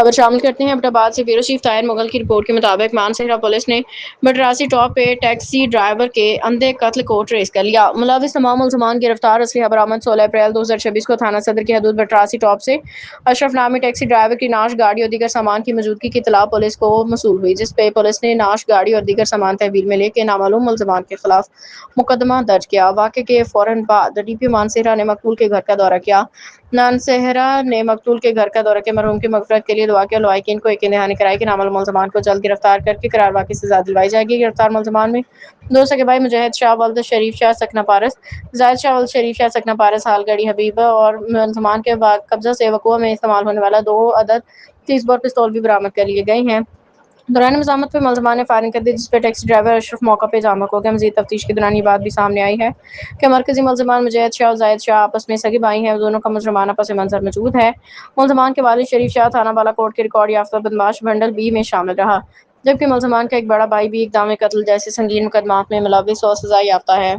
خبر شامل کرتے ہیں ابٹاباد سے فیروز شریف طاہر مغل کی رپورٹ کے مطابق مانسہرہ پولیس نے بٹراسی ٹاپ پہ ٹیکسی ڈرائیور کے اندھے قتل کو ٹریس کر لیا۔ ملوث تمام ملزمان گرفتار۔ اسلحہ برآمد 16 اپریل 2026 کو تھانہ صدر کی حدود بٹراسی ٹاپ سے اشرف نامی ٹیکسی ڈرائیور کی نعش گاڑی اور دیگر سامان کی موجودگی کی اطلاع پولیس کو موصول ہوئی، جس پہ پولیس نے نعش گاڑی اور دیگر سامان تحویل میں لے کے نامعلوم ملزمان کے خلاف مقدمہ درج کیا۔ واقعے کے فوراً بعد ڈی پی مانسہرہ نے مقتول کے گھر کا دورہ کیا۔ مانسہرہ نے مقتول کے گھر کا دورہ کے مرحوم کی مغفرت کے لیے دعا کی اور لواحقین کو یقین دہانی کرائی کہ نامعلوم ملزمان کو جلد گرفتار کر کے قرار کی سزا دلوائی جائے گی۔ گرفتار ملزمان میں دو سگے بھائی مجاہد شاہ ولد شریف شاہ سکنہ پارس، زاہد شاہ ولد شریف شاہ سکنہ پارس حال گڑھی حبیب اور ملزمان کے قبضہ سے وقوع میں استعمال ہونے والا 2 عدد 30 بور پستول بھی برآمد کر لیے گئے ہیں۔ دوران مزاحمت پہ ملزمان نے فائرنگ کر دی، جس پہ ٹیکسی ڈرائیور اشرف موقع پہ جاں بحق ہو گیا۔ مزید تفتیش کے دوران یہ بات بھی سامنے آئی ہے کہ مرکزی ملزمان مجاہد شاہ اور زاہد شاہ آپس میں سگے بھائی ہیں۔ دونوں کا مجرمانہ پس منظر موجود ہے۔ ملزمان کے والد شریف شاہ تھانہ بالا کوٹ کے ریکارڈ یافتہ بدماش بنڈل بی میں شامل رہا، جبکہ ملزمان کا ایک بڑا بھائی بھی اقدام قتل جیسے سنگین مقدمات میں ملوث اور سزا یافتہ ہے۔